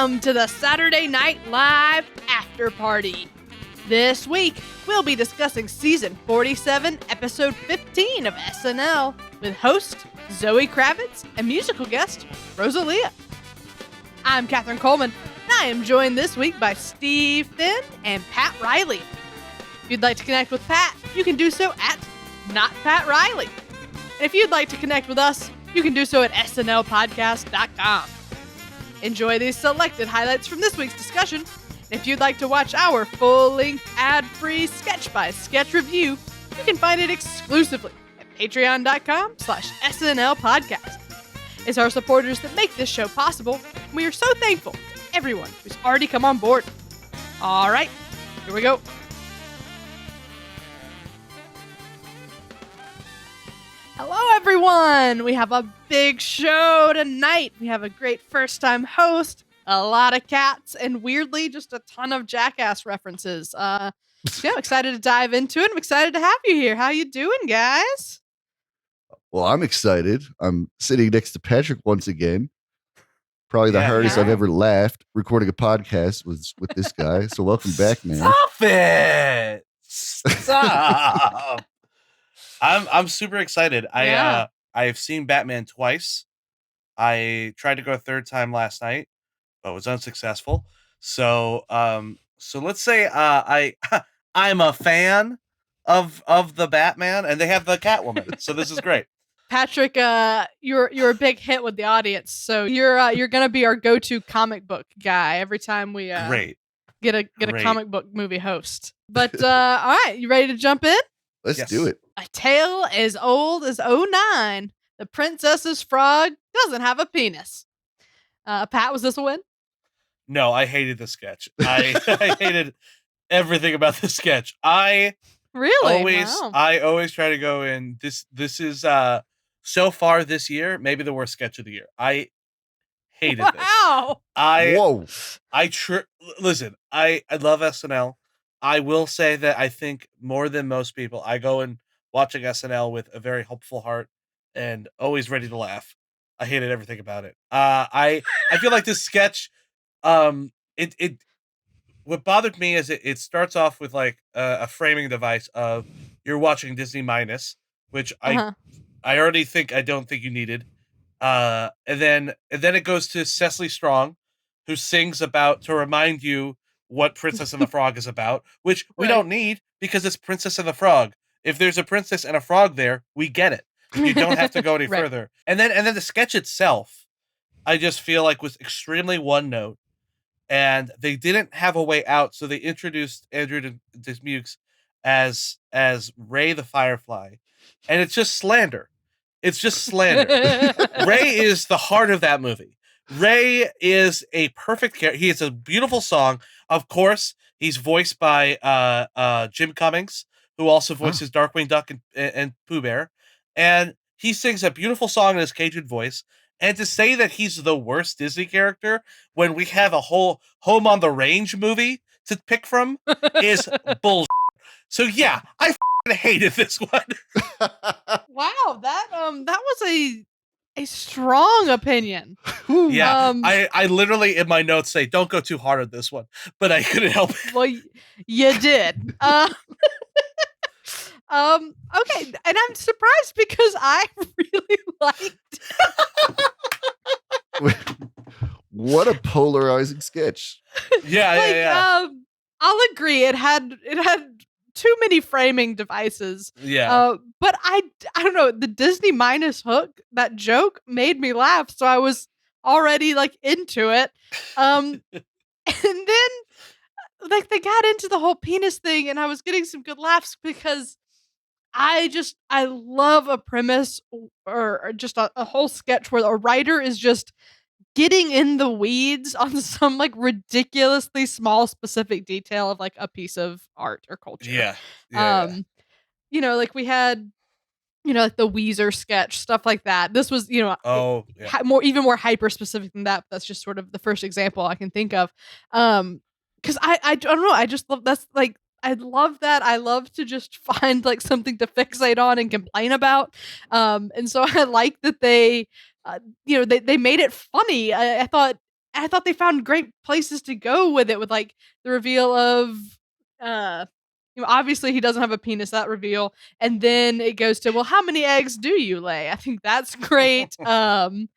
Welcome to the Saturday Night Live Afterparty. This week, we'll be discussing Season 47, Episode 15 of SNL with host Zoë Kravitz and musical guest Rosalia. I'm Catherine Coleman, and I am joined this week by Steve Finn and Pat Riley. If you'd like to connect with Pat, you can do so at Not Pat Riley. And if you'd like to connect with us, you can do so at snlpodcast.com. Enjoy these selected highlights from this week's discussion. If you'd like to watch our full-length, ad-free sketch-by-sketch review, you can find it exclusively at patreon.com/snlpodcast. It's our supporters that make this show possible, and we are so thankful to everyone who's already come on board. All right, here we go. Hello, everyone. We have a big show tonight. We have a great first-time host, a lot of cats, and weirdly, just a ton of Jackass references. I'm excited to dive into it. I'm excited to have you here. How you doing, guys? Well, I'm excited. I'm sitting next to Patrick once again. Probably the hardest I've ever laughed recording a podcast was with this guy. So welcome back, man. Stop it! Stop! I'm super excited. I've seen Batman twice. I tried to go a third time last night, but was unsuccessful. So let's say I'm a fan of the Batman, and they have the Catwoman. So this is great. Patrick, you're a big hit with the audience, so you're gonna be our go-to comic book guy every time we get a comic book movie host. But all right, you ready to jump in? Let's do it. A tale as old as '09. The princess's frog doesn't have a penis. Pat, was this a win? No, I hated the sketch. I hated everything about the sketch. I always try to go in. This is so far this year, maybe the worst sketch of the year. I hated this. Wow. Listen, I love SNL. I will say that I think more than most people, I go in watching SNL with a very hopeful heart and always ready to laugh. I hated everything about it. I feel like this sketch, what bothered me is it starts off with like a framing device of you're watching Disney minus, which I already don't think you needed. And then it goes to Cecily Strong, who sings about to remind you what Princess and the Frog is about, which we don't need because it's Princess and the Frog. If there's a princess and a frog there, we get it. You don't have to go any further. And then the sketch itself, I just feel like was extremely one note, and they didn't have a way out, so they introduced Andrew Dismukes as Ray the Firefly, and it's just slander. It's just slander. Ray is the heart of that movie. Ray is a perfect character. He has a beautiful song. Of course, he's voiced by Jim Cummings, who also voices Darkwing Duck and Pooh Bear. And he sings a beautiful song in his Cajun voice. And to say that he's the worst Disney character when we have a whole Home on the Range movie to pick from is bullshit. So yeah, I hated this one. Wow, that was a strong opinion. Yeah, I literally in my notes say don't go too hard on this one, but I couldn't help it. Well, you did. Okay, and I'm surprised because I really liked it. What a polarizing sketch. Yeah. I'll agree. It had too many framing devices. Yeah. But I don't know, the Disney minus hook, that joke made me laugh, so I was already like into it. And then like they got into the whole penis thing, and I was getting some good laughs because I love a premise or just a whole sketch where a writer is just getting in the weeds on some like ridiculously small specific detail of like a piece of art or culture. Yeah. Like we had, like the Weezer sketch, stuff like that. This was, even more hyper specific than that. But that's just sort of the first example I can think of. Because I don't know. I just love I love that. I love to just find like something to fixate on and complain about. And so I like that they, they made it funny. I thought I thought they found great places to go with it, with like the reveal of, obviously he doesn't have a penis, that reveal, and then it goes to, well, how many eggs do you lay? I think that's great. And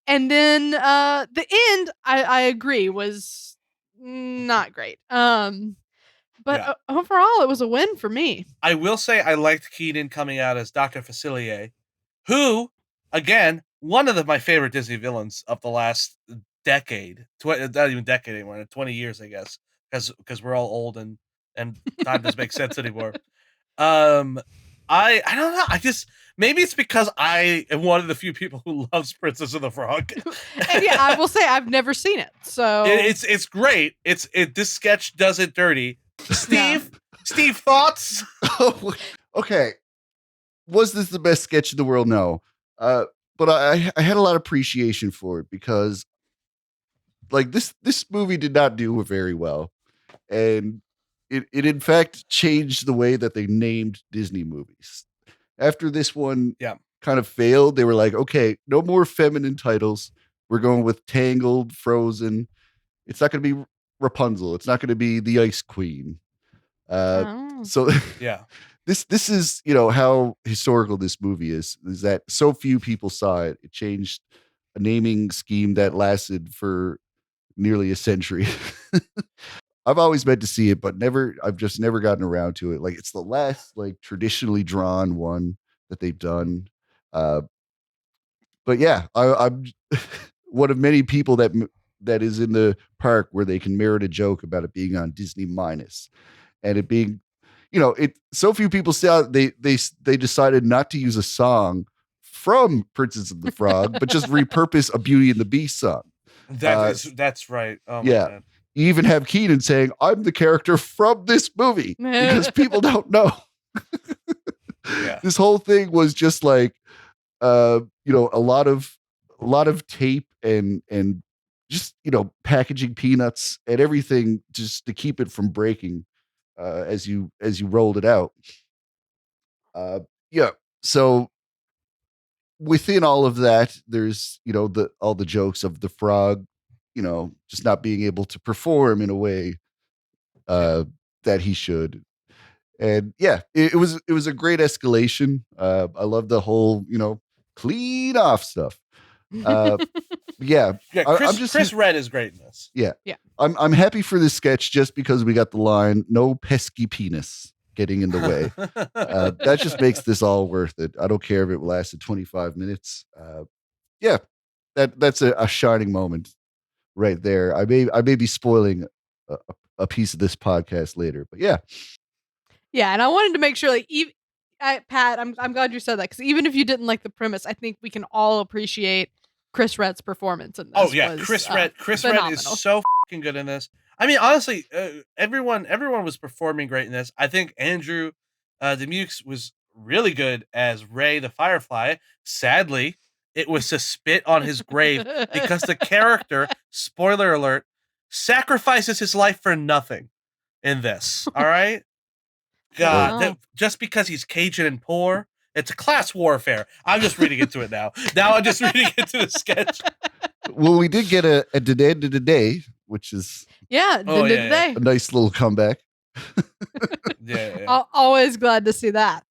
then the end, I agree, was not great. But overall, it was a win for me. I will say I liked Keenan coming out as Dr. Facilier, who, again, one of my favorite Disney villains of the last decade. Not even decade anymore, 20 years, I guess, because we're all old and time doesn't make sense anymore. I don't know. I just, maybe it's because I am one of the few people who loves Princess of the Frog. And yeah, I will say I've never seen it, so it's great. This sketch does it dirty. Steve, thoughts? Okay. Was this the best sketch in the world? No. But I had a lot of appreciation for it because, like, this movie did not do very well, and it in fact changed the way that they named Disney movies. After this one kind of failed, they were like, okay, no more feminine titles. We're going with Tangled, Frozen. It's not going to be Rapunzel. It's not going to be the Ice Queen. So yeah, this is, how historical this movie is that so few people saw it. It changed a naming scheme that lasted for nearly a century. I've always meant to see it, but I've just never gotten around to it. Like, it's the last like traditionally drawn one that they've done. But yeah, I'm one of many people that is in the park where they can merit a joke about it being on Disney minus, and it being, so few people saw they decided not to use a song from Princess of the Frog, but just repurpose a Beauty and the Beast song. That's right. Oh my God. You even have Keenan saying, "I'm the character from this movie," because people don't know. This whole thing was just like, a lot of tape and just, packaging peanuts and everything just to keep it from breaking as you rolled it out. So within all of that, there's, all the jokes of the frog, just not being able to perform in a way that he should. And it was a great escalation. I love the whole, clean off stuff. Chris Redd is great in this. Yeah. I'm happy for this sketch just because we got the line, "No pesky penis getting in the way." That just makes this all worth it. I don't care if it lasted 25 minutes. That's a shining moment right there. I may be spoiling a piece of this podcast later, but yeah. Yeah, and I wanted to make sure, like, Pat, I'm glad you said that, because even if you didn't like the premise, I think we can all appreciate Chris Redd's performance in this. Oh yeah, Chris Redd is so fucking good in this. I mean, honestly, everyone was performing great in this. I think Andrew Demukes was really good as Ray the Firefly. Sadly, it was to spit on his grave because the character, spoiler alert, sacrifices his life for nothing in this. All right? God, just because he's Cajun and poor, it's a class warfare. I'm just reading into it now. Now I'm just reading into the sketch. Well, we did get a day, which is a nice little comeback. Always glad to see that.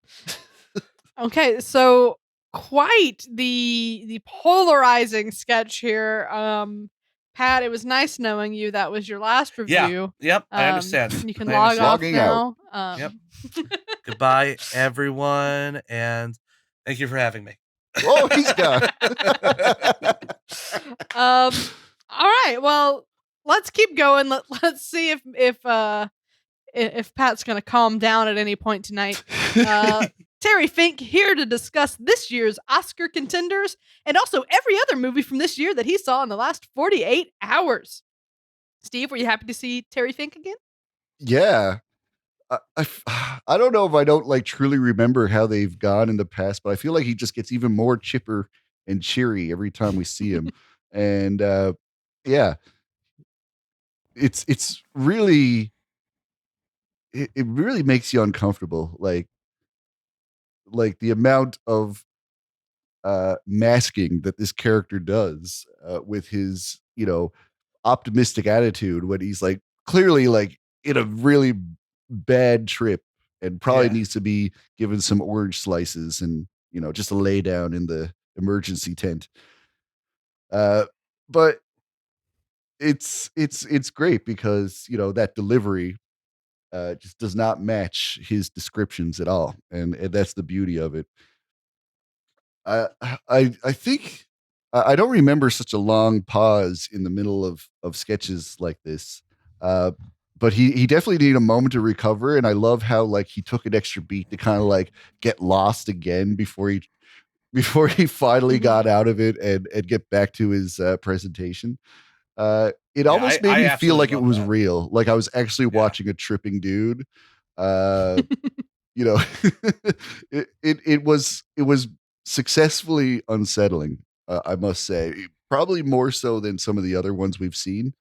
Okay, so quite the polarizing sketch here. Pat, it was nice knowing you. That was your last review. Yep, I understand. You can log off now. Yep. Goodbye, everyone, and thank you for having me. Oh, he's gone. All right. Well, let's keep going. Let's see if Pat's gonna calm down at any point tonight. Terry Fink here to discuss this year's Oscar contenders and also every other movie from this year that he saw in the last 48 hours. Steve, were you happy to see Terry Fink again? Yeah. I don't know if I don't like truly remember how they've gone in the past, but I feel like he just gets even more chipper and cheery every time we see him. And it's really, it really makes you uncomfortable. Like the amount of masking that this character does with his, optimistic attitude when he's like clearly like in a really bad trip and probably needs to be given some orange slices and, you know, just a lay down in the emergency tent. But it's great because, you know, that delivery just does not match his descriptions at all. And that's the beauty of it. I think I don't remember such a long pause in the middle of sketches like this. But he definitely needed a moment to recover, and I love how like he took an extra beat to kind of like get lost again before he finally got out of it and get back to his presentation. It almost made me feel like it was real, like I was actually watching a tripping dude. You know, it was successfully unsettling, I must say, probably more so than some of the other ones we've seen.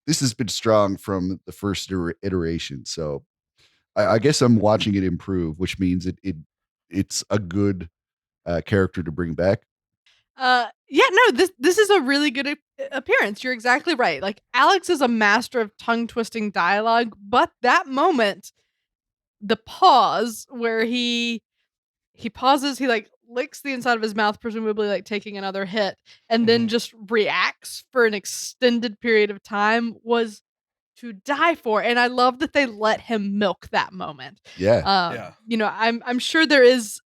This has been strong from the first iteration, so I guess I'm watching it improve, which means it's a good character to bring back. Yeah, no, this is a really good appearance. You're exactly right. Like Alex is a master of tongue twisting dialogue, but that moment, the pause where he pauses, he like licks the inside of his mouth, presumably like taking another hit, and then just reacts for an extended period of time was to die for. And I love that they let him milk that moment. Yeah. You know, I'm sure there is.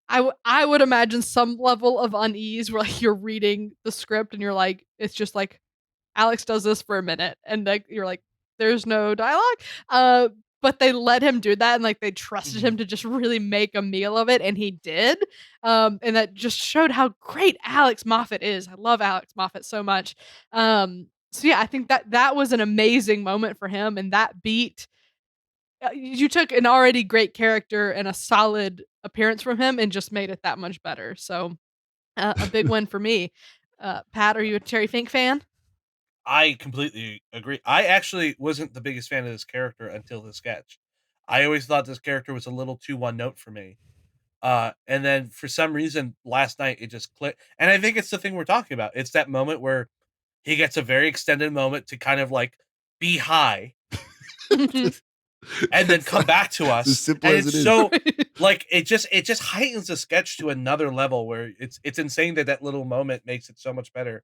I would imagine some level of unease where like you're reading the script and you're like, it's just like Alex does this for a minute, and like you're like, there's no dialogue. But they let him do that, and like they trusted him to just really make a meal of it, and he did. And that just showed how great Alex Moffat is. I love Alex Moffat so much. So yeah, I think that was an amazing moment for him, and that beat. You took an already great character and a solid appearance from him, and just made it that much better. So a big win for me. Pat, are you a Terry Fink fan? I completely agree. I actually wasn't the biggest fan of this character until the sketch. I always thought this character was a little too one note for me. And then for some reason last night it just clicked. And I think it's the thing we're talking about. It's that moment where he gets a very extended moment to kind of like be high and then come back to us. As simple and as it's it is. so like it just heightens the sketch to another level where it's insane that little moment makes it so much better.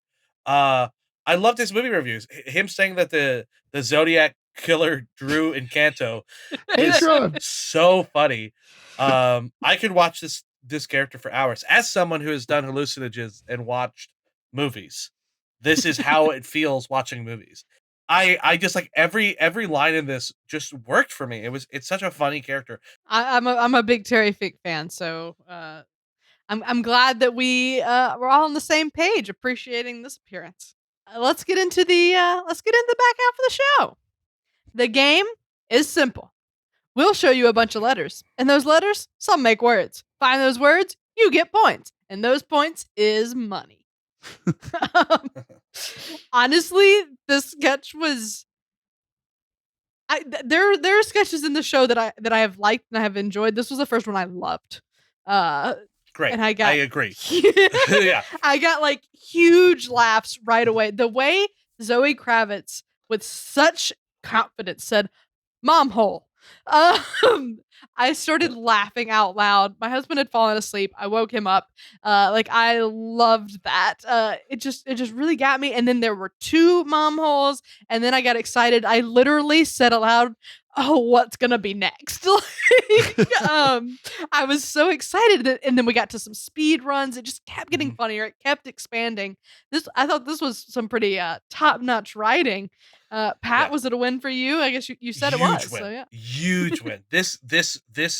I loved his movie reviews. Him saying that the Zodiac killer Drew in Kanto is so funny. I could watch this character for hours. As someone who has done hallucinogens and watched movies, this is how it feels watching movies. I just like every line in this just worked for me. It's such a funny character. I'm a big Terry Fink fan, so I'm glad that we're all on the same page, appreciating this appearance. Let's get into the back half of the show. The game is simple. We'll show you a bunch of letters, and those letters, some make words. Find those words, you get points, and those points is money. Honestly, this sketch was. There are sketches in the show that I have liked and I have enjoyed. This was the first one I loved. Great. And I agree. Yeah. I got like huge laughs right away. The way Zoe Kravitz with such confidence said, "Mom hole." I started laughing out loud. My husband had fallen asleep. I woke him up. Like I loved that. It just really got me. And then there were 2 mom holes, and then I got excited. I literally said aloud, "Oh, what's gonna be next?" I was so excited, and then we got to some speed runs. It just kept getting funnier. It kept expanding. I thought this was some pretty top-notch writing. Pat, was it a win for you? I guess you said Huge it was. win. So yeah, Huge win. This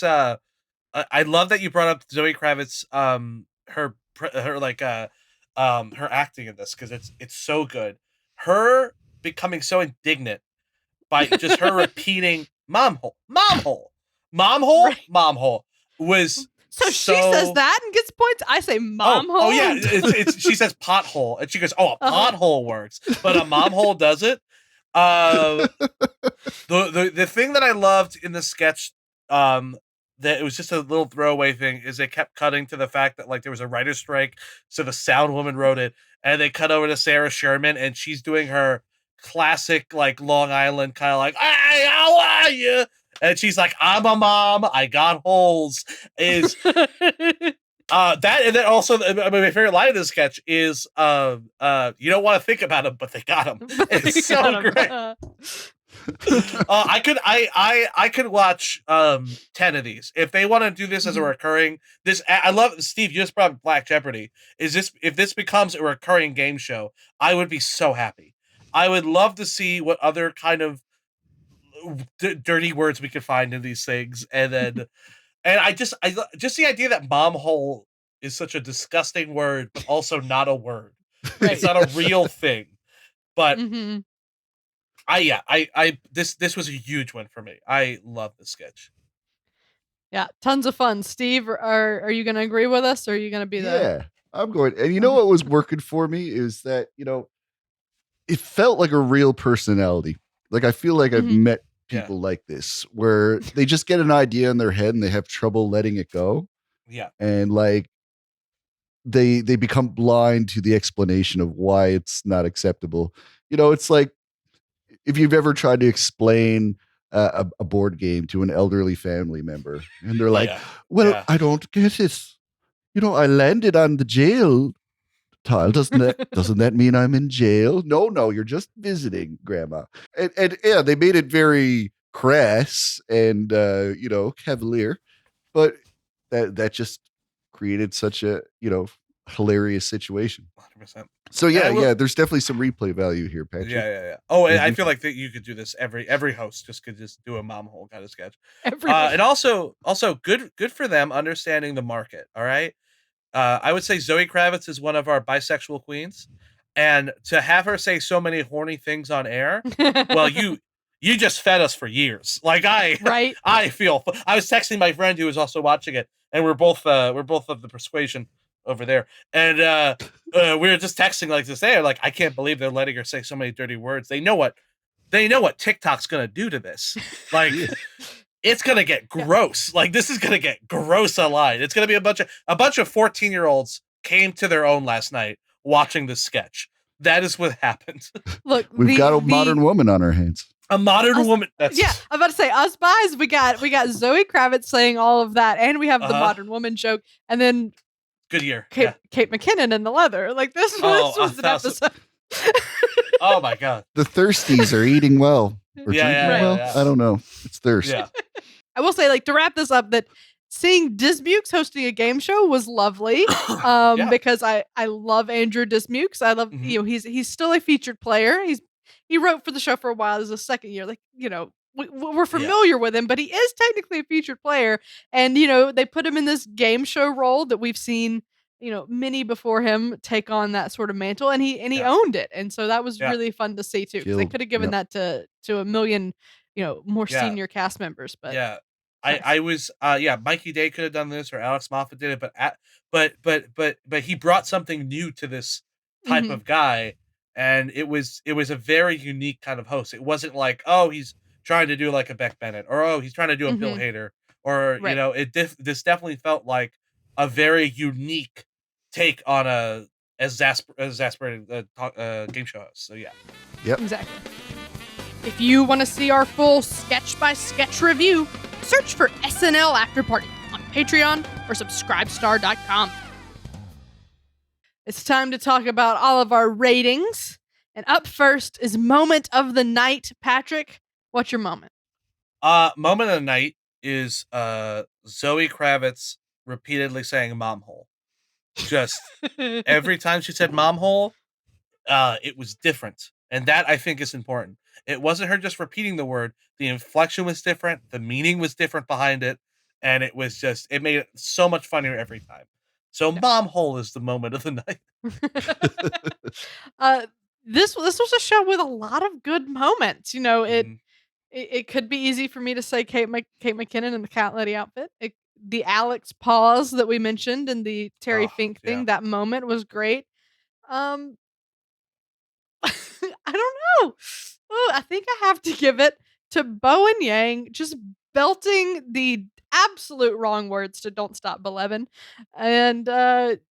I love that you brought up Zoe Kravitz, her acting in this, because it's so good. Her becoming so indignant by just her repeating "mom hole, mom hole, mom hole, Right. mom hole" was so she says that and gets points. I say mom hole. Oh yeah, she says pothole, and she goes, "Oh, a pothole works, but a mom hole doesn't." The thing that I loved in the sketch, that it was just a little throwaway thing is they kept cutting to the fact that like there was a writer's strike, so the sound woman wrote it, and they cut over to Sarah Sherman and she's doing her classic like Long Island kind of like, "Hey, how are you?" And she's like, "I'm a mom, I got holes." Is that, and then also my favorite line of this sketch is you don't want to think about them, but they got them. It's so great. I could watch 10 of these if they want to do this as a recurring. I love Steve. You just brought up Black Jeopardy. If this becomes a recurring game show, I would be so happy. I would love to see what other kind of dirty words we could find in these things, and then I just the idea that mom hole is such a disgusting word, but also not a word. Right. It's not a real thing, but. This was a huge one for me. I love this sketch. Yeah, tons of fun. Steve, are you going to agree with us, or are you going to be the? Yeah, I'm going. And you know what was working for me is that it felt like a real personality. Like I feel like I've met people like this where they just get an idea in their head and they have trouble letting it go. Yeah, and like they become blind to the explanation of why it's not acceptable. It's like, if you've ever tried to explain a board game to an elderly family member and they're like, I don't get it. I landed on the jail tile. Doesn't that mean I'm in jail? No, you're just visiting, Grandma. And yeah, they made it very crass and, cavalier, but that just created such a, hilarious situation. 100%. So yeah, there's definitely some replay value here, Patrick. Yeah. Oh, and I feel like that you could do this. Every host could just do a mom hole kind of sketch. And also good for them understanding the market. All right. I would say Zoë Kravitz is one of our bisexual queens, and to have her say so many horny things on air, well, you just fed us for years. Like I feel. I was texting my friend who was also watching it, and we're both of the persuasion over there, and we were just texting like this day. Like, I can't believe they're letting her say so many dirty words. They know what TikTok's gonna do to this. Like, it's gonna get gross. Like, this is gonna get gross online. It's gonna be a bunch of 14-year-olds came to their own last night watching this sketch. That is what happened. Look, we've got a modern woman on our hands. A modern woman. I'm about to say, us buys. We got Zoë Kravitz saying all of that, and we have the modern woman joke, and then good year. Kate McKinnon in the leather. Like this was an episode. Oh my god. The thirsties are eating well. Or drinking well. Yeah. I don't know. It's thirst. Yeah. I will say, like, to wrap this up, that seeing Dismukes hosting a game show was lovely. Because I love Andrew Dismukes. I love he's still a featured player. He wrote for the show for a while. This is his second year. Like, we're familiar with him, but he is technically a featured player. And, they put him in this game show role that we've seen, many before him take on that sort of mantle, and he owned it. And so that was really fun to see too, because they could have given that to a million, more senior cast members. But nice. I was Mikey Day could have done this, or Alex Moffat did it, but he brought something new to this type of guy. And it was a very unique kind of host. It wasn't like, oh, he's trying to do like a Beck Bennett, or oh, he's trying to do a Bill Hader, or this definitely felt like a very unique take on a exasperated game show host. So yeah, exactly. If you want to see our full sketch by sketch review, search for SNL Afterparty on Patreon or subscribestar.com. It's time to talk about all of our ratings. And up first is Moment of the Night. Patrick, what's your moment? Moment of the night is Zoë Kravitz repeatedly saying mom hole. Just every time she said mom hole, it was different. And that, I think, is important. It wasn't her just repeating the word. The inflection was different. The meaning was different behind it. And it made it so much funnier every time. So mom hole is the moment of the night. This was a show with a lot of good moments. It could be easy for me to say Kate McKinnon in the Cat Lady outfit. The Alex pause that we mentioned and the Terry Fink thing, that moment was great. I don't know. I think I have to give it to Bo and Yang just belting the absolute wrong words to Don't Stop Believin', and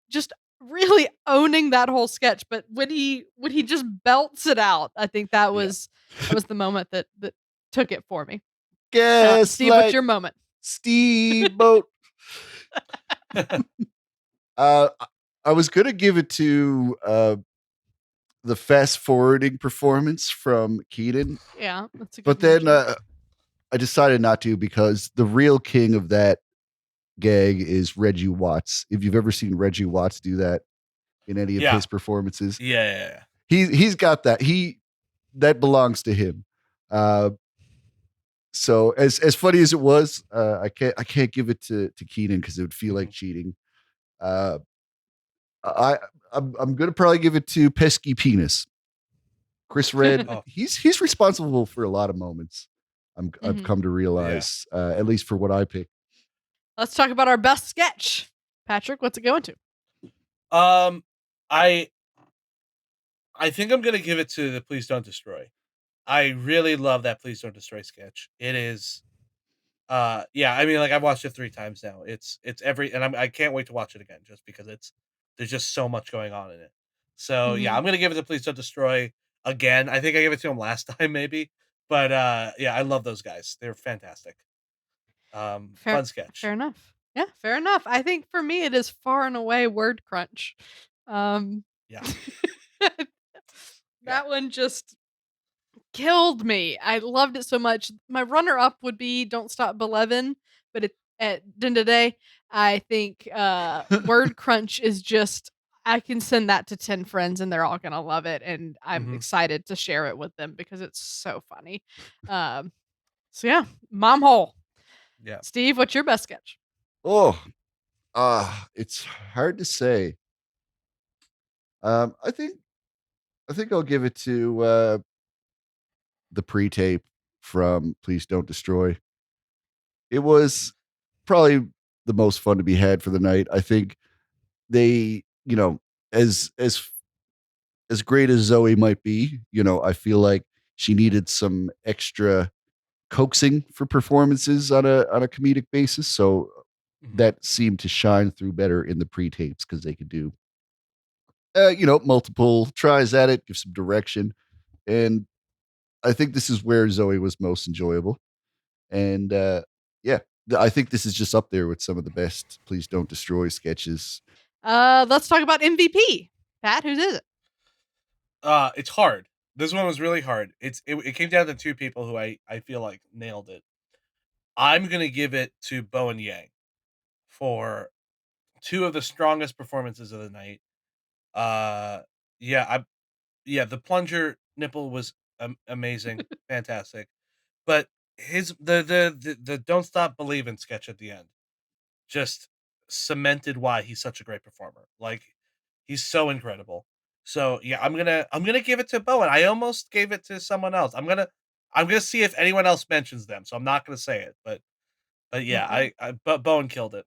just really owning that whole sketch. But when he just belts it out, I think that was the moment that took it for me. Guess Steve, what's your moment? Steamboat. I was gonna give it to the fast forwarding performance from Keenan. Yeah, that's a good But then I decided not to, because the real king of that gag is Reggie Watts. If you've ever seen Reggie Watts do that in any of his performances, he's got that. That belongs to him. So as funny as it was, I can't give it to Keenan because it would feel like cheating. I'm gonna probably give it to Pesky Penis. Chris Redd, he's responsible for a lot of moments. I've come to realize, at least for what I picked. Let's talk about our best sketch. Patrick, what's it going to? I think I'm gonna give it to the Please Don't Destroy. I really love that Please Don't Destroy sketch. It is, I mean, like, I've watched it 3 times now. It's and I can't wait to watch it again, just because there's just so much going on in it. So I'm gonna give it to Please Don't Destroy again. I think I gave it to him last time, maybe, but I love those guys. They're fantastic. Fun sketch. Fair enough. Yeah, fair enough. I think for me, it is far and away Word Crunch. That one just killed me. I loved it so much. My runner-up would be Don't Stop Believin', but at the end of the day, I think Word Crunch is just, I can send that to 10 friends and they're all gonna love it, and I'm excited to share it with them because it's so funny. So yeah, Mom Hole. Yeah. Steve, what's your best sketch? It's hard to say. I think I'll give it to the pre-tape from Please Don't Destroy. It was probably the most fun to be had for the night. I think they, as great as Zoe might be, I feel like she needed some extra coaxing for performances on a comedic basis. So that seemed to shine through better in the pre-tapes, because they could do multiple tries at it, give some direction. And I think this is where Zoe was most enjoyable. And I think this is just up there with some of the best Please Don't Destroy sketches. Let's talk about MVP. Pat, whose is it? It's hard. This one was really hard. It came down to 2 people who I feel like nailed it. I'm gonna give it to Bowen Yang for 2 of the strongest performances of the night. The plunger nipple was amazing, fantastic. But the Don't Stop Believin' sketch at the end just cemented why he's such a great performer. Like, he's so incredible. So I'm gonna give it to Bowen. I almost gave it to someone else. I'm gonna see if anyone else mentions them. So I'm not gonna say it, but but Bowen killed it.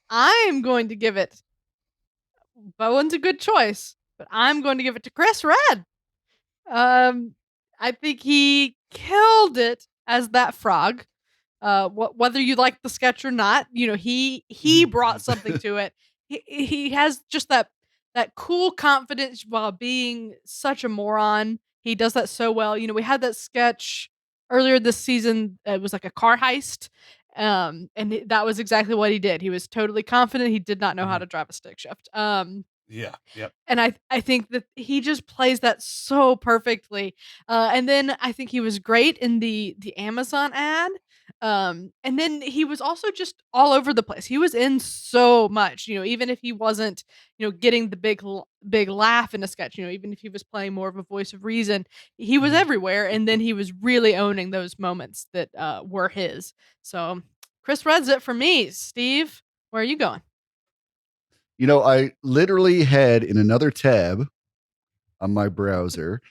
I'm going to give it. Bowen's a good choice, but I'm going to give it to Chris Redd. I think he killed it as that frog. Whether you like the sketch or not, he brought something to it. He has just that cool confidence while being such a moron. He does that so well. We had that sketch earlier this season. It was like a car heist. And that was exactly what he did. He was totally confident. He did not know how to drive a stick shift. Yep. And I think that he just plays that so perfectly. And then I think he was great in the Amazon ad. And then he was also just all over the place. He was in so much, even if he wasn't, getting the big laugh in a sketch, even if he was playing more of a voice of reason, he was everywhere. And then he was really owning those moments that were his. So Chris Redd's it for me. Steve, where are you going? I literally had in another tab on my browser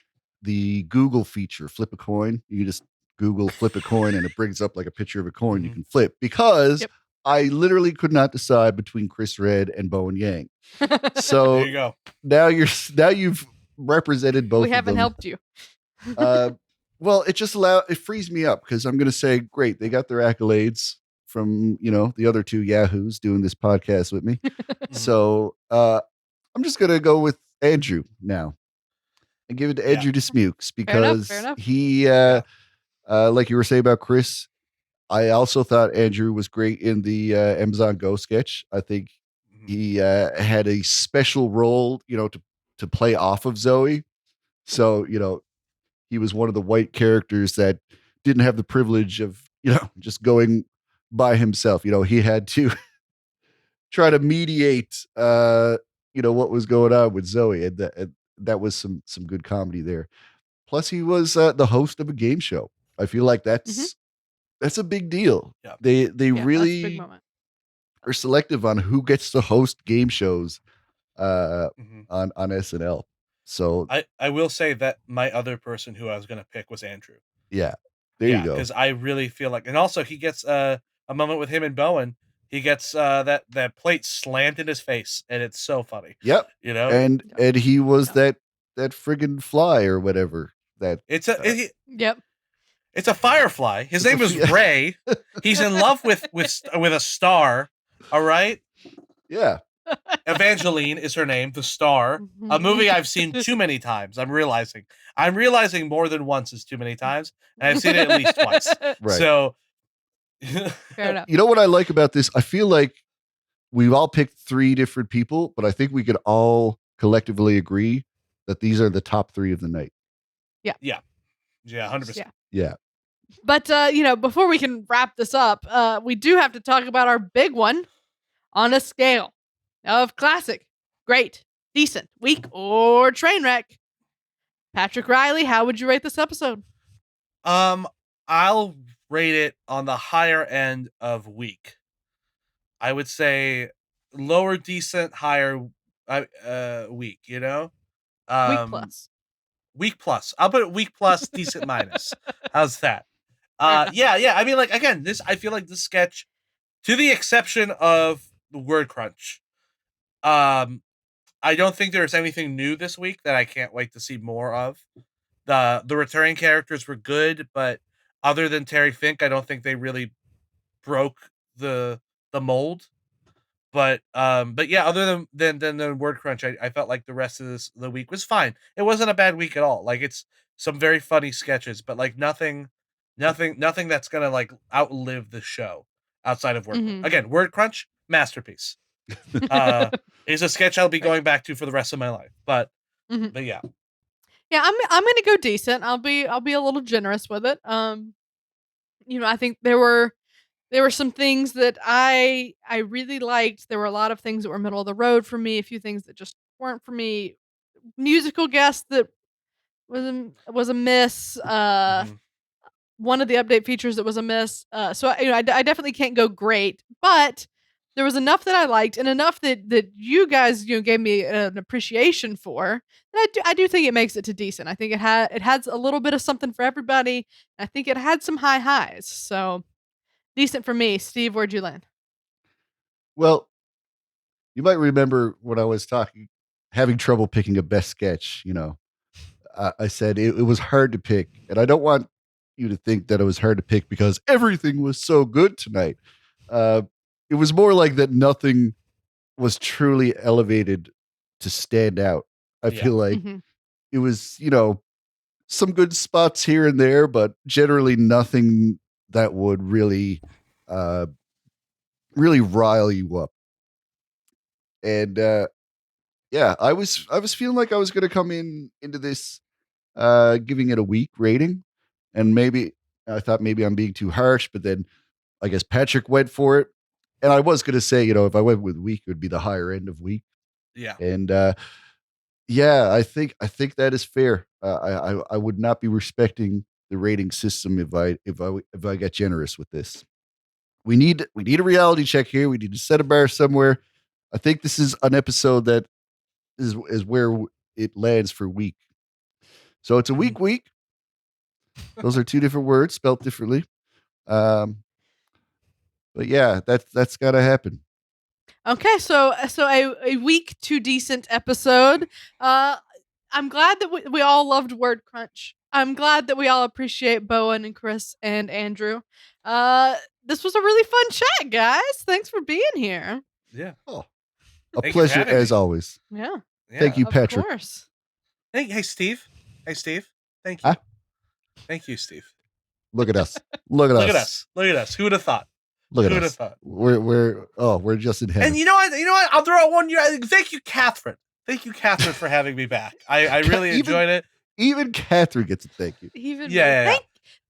the Google feature, flip a coin. You can just Google flip a coin and it brings up like a picture of a coin you can flip, because I literally could not decide between Chris Redd and Bowen Yang. So there you go. Now you've represented both. We haven't helped you. Well, it frees me up because I'm going to say, great, they got their accolades from the other two yahoos doing this podcast with me. Mhm. So I'm just going to go with Andrew now and give it to Yeah. Andrew Dismukes Fair enough, because fair enough. he, Yeah. like you were saying about Chris, I also thought Andrew was great in the Amazon Go sketch. I think Mhm. he had a special role, to play off of Zoe. So, he was one of the white characters that didn't have the privilege of, just going by himself. He had to try to mediate, what was going on with Zoe. And that was some good comedy there. Plus, he was the host of a game show. I feel like that's a big deal. Yeah. They Yeah, that's a big really moment. are selective on who gets to host game shows Mhm. on SNL. So I will say that my other person who I was gonna pick was Andrew. yeah, there you Yeah, go. because I really feel like, and also he gets a moment with him and Bowen. He gets that plate slammed in his face, and it's so funny. Yep. You know, And he was Yeah. that friggin' fly or whatever. That it's a Yep. it's a firefly. His name is Ray. He's in love with a star. All right, yeah. Evangeline is her name. The Star, a movie I've seen too many times. I'm realizing more than once is too many times, and I've seen it at least twice. Right. So, Fair enough. You know what I like about this? I feel like we've all picked 3 different people, but I think we could all collectively agree that these are the top 3 of the night. yeah, 100%. Yeah. Yeah. But before we can wrap this up, we do have to talk about our big one on a scale of classic, great, decent, weak, or train wreck. Patrick Riley, how would you rate this episode? I'll rate it on the higher end of weak. I would say lower decent, higher weak. Weak plus. Weak plus. I'll put it weak plus, decent minus. How's that? Fair Yeah. I mean, like, again, I feel like this sketch, to the exception of the word crunch, I don't think there's anything new this week that I can't wait to see more of. The returning characters were good, but other than Terry Fink, I don't think they really broke the mold. But yeah, other than the word crunch, I felt like the rest of the week was fine. It wasn't a bad week at all. Like, it's some very funny sketches, but like nothing that's gonna like outlive the show outside of word crunch. Mhm. Again, word crunch, masterpiece. Is a sketch I'll be going back to for the rest of my life. But Mhm. but yeah. Yeah, I'm gonna go decent. I'll be a little generous with it. I think there were some things that I really liked. There were a lot of things that were middle of the road for me. A few things that just weren't for me. Musical guest that was a miss. Mhm. One of the update features that was a miss. So I definitely can't go great, but there was enough that I liked and enough that you guys gave me an appreciation for. And I do think it makes it to decent. I think it has a little bit of something for everybody. I think it had some high highs. So decent for me. Steve, where'd you land? Well, you might remember when I was having trouble picking a best sketch, I said it was hard to pick. And I don't want you to think that it was hard to pick because everything was so good tonight. It was more like that nothing was truly elevated to stand out. I Yeah. feel like Mhm. it was, some good spots here and there, but generally nothing that would really, really rile you up. And yeah, I was feeling like I was going to come into this giving it a weak rating, and maybe I thought maybe I'm being too harsh, but then I guess Patrick went for it, and I was going to say, if I went with weak, it would be the higher end of weak, Yeah. and yeah, I think that is fair. I would not be respecting the rating system if I get generous with this. We need a reality check here. We need to set a bar somewhere. I think this is an episode that is where it lands for week. So it's a Mhm. week. Those are 2 different words spelled differently. Um, but yeah, that's got to happen. Okay, so a weak to decent episode. I'm glad that we all loved word crunch. I'm glad that we all appreciate Bowen and Chris and Andrew. This was a really fun chat, guys. Thanks for being here. Yeah. Oh, a Thank you for pleasure having as me. always. Yeah. Thank you, Of Patrick. course. Hey, Steve. Hey, Steve. Thank you. Huh? Thank you, Steve. Look at us. Look at Look at us. us. Look at us. Who would have thought? Look at Who would have us. thought? We're just in heaven. And you know what? I'll throw out one. Thank you, Catherine. Thank you, Catherine, for having me back. I really enjoyed it. Even Catherine gets a thank you.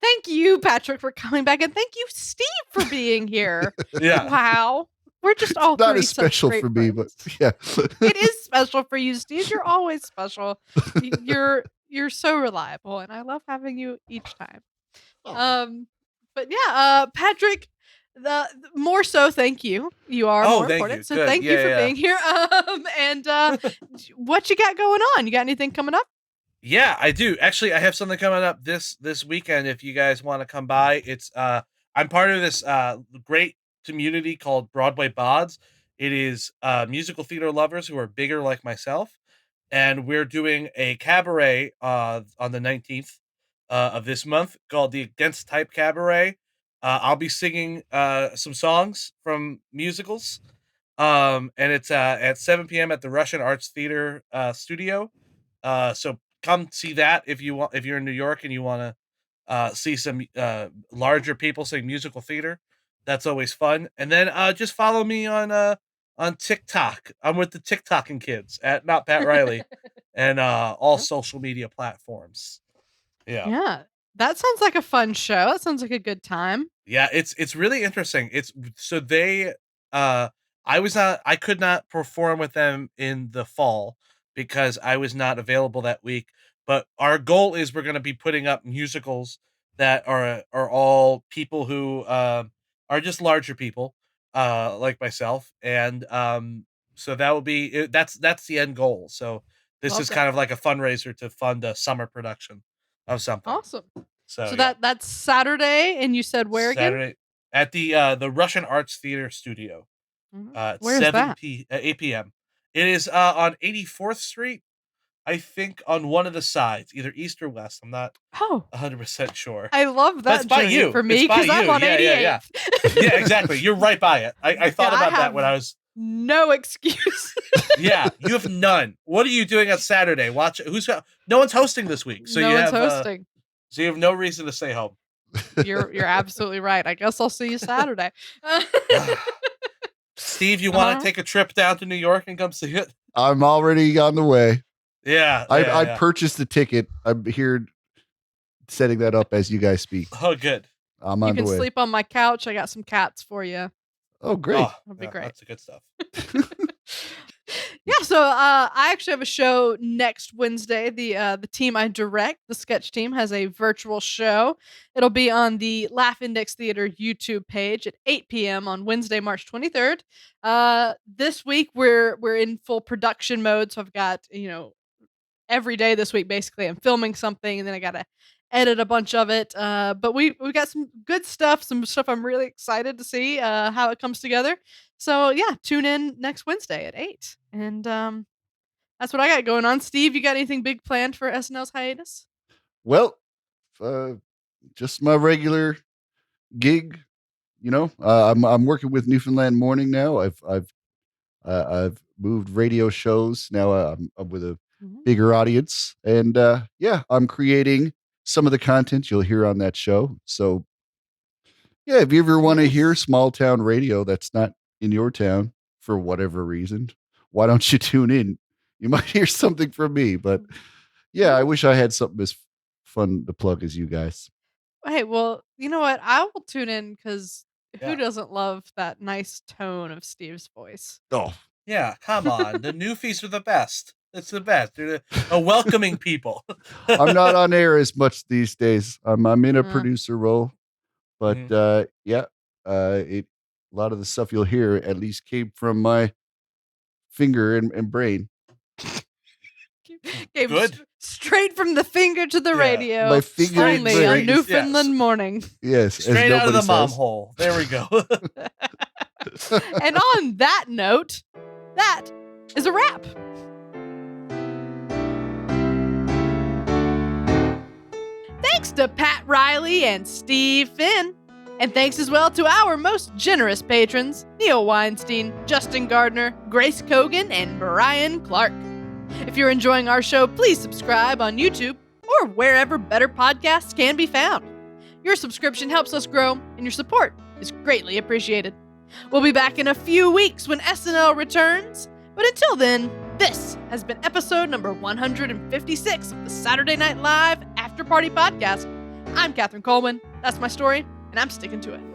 Thank you, Patrick, for coming back, and thank you, Steve, for being here. Yeah. Wow. We're just all Not three as special such for great me, but friends. yeah. It is special for you, Steve. You're always special. You're so reliable, and I love having you each time. But yeah, Patrick, the more so, thank you. You are more thank important. you. So Good. thank you for being here. And what you got going on? You got anything coming up? Yeah, I do. Actually, I have something coming up this weekend. If you guys want to come by, it's I'm part of this great community called Broadway Bods. It is musical theater lovers who are bigger like myself, and we're doing a cabaret on the 19th of this month called the Against Type Cabaret. I'll be singing some songs from musicals, and it's at 7 p.m. at the Russian Arts Theater studio. So come see that if you want. If you're in New York and you want to see some larger people sing musical theater, that's always fun. And then just follow me on TikTok. I'm with the TikToking kids at Not Pat Riley, and all social media platforms. Yeah, that sounds like a fun show. That sounds like a good time. Yeah, it's really interesting. It's so they I could not perform with them in the fall because I was not available that week. But our goal is we're going to be putting up musicals that are all people who are just larger people like myself, and so that will be that's the end goal. So this Love is that. kind of like a fundraiser to fund a summer production of something. Awesome. So that's Saturday, and you said where again? Saturday at the Russian Arts Theater Studio. Where is that? 8 p.m. It is on 84th Street, I think, on one of the sides, either east or west. I'm not 100% sure. I love that. That's by you. For me because I'm on 88. Yeah, exactly. You're right by it. I thought about that when I was. No excuse. Yeah, you have none. What are you doing on Saturday? Watch no one's hosting this week, so no you one's have hosting. So you have no reason to stay home. You're absolutely right. I guess I'll see you Saturday. Steve, you want to take a trip down to New York and come see it? I'm already on the way. Yeah. I purchased a ticket. I'm here setting that up as you guys speak. Oh, good. I'm on the way. You can sleep on my couch. I got some cats for you. Oh, great. That'll be great. That's the good stuff. Yeah, so I actually have a show next Wednesday. The team I direct, the sketch team, has a virtual show. It'll be on the Laugh Index Theater YouTube page at 8 p.m. on Wednesday, March 23rd. This week we're in full production mode, so I've got every day this week basically I'm filming something, and then I gotta edit a bunch of it. But we got some good stuff, some stuff I'm really excited to see how it comes together. So yeah, tune in next Wednesday at 8. And that's what I got going on. Steve, you got anything big planned for SNL's hiatus? Well, just my regular gig. I'm working with Newfoundland Morning now. I've moved radio shows. Now I'm with a bigger audience, and I'm creating some of the content you'll hear on that show. So yeah, if you ever want to hear small town radio that's not in your town for whatever reason, why don't you tune in? You might hear something from me. But yeah, I wish I had something as fun to plug as you guys. Hey, well, you know what? I will tune in because who doesn't love that nice tone of Steve's voice? Oh, yeah, come on. The newfies are the best. It's the best. They're a welcoming people. I'm not on air as much these days. I'm in a producer role, but a lot of the stuff you'll hear at least came from my finger and brain. Came straight from the finger to the radio. My finger and only brain. on Newfoundland Morning. Yes, straight out of the mom hole. There we go. And on that note, that is a wrap. Thanks to Pat Riley and Steve Finn. And thanks as well to our most generous patrons, Neil Weinstein, Justin Gardner, Grace Kogan, and Brian Clark. If you're enjoying our show, please subscribe on YouTube or wherever better podcasts can be found. Your subscription helps us grow, and your support is greatly appreciated. We'll be back in a few weeks when SNL returns, but until then, this has been episode number 156 of the Saturday Night Live Afterparty podcast. I'm Catherine Coleman. That's my story, and I'm sticking to it.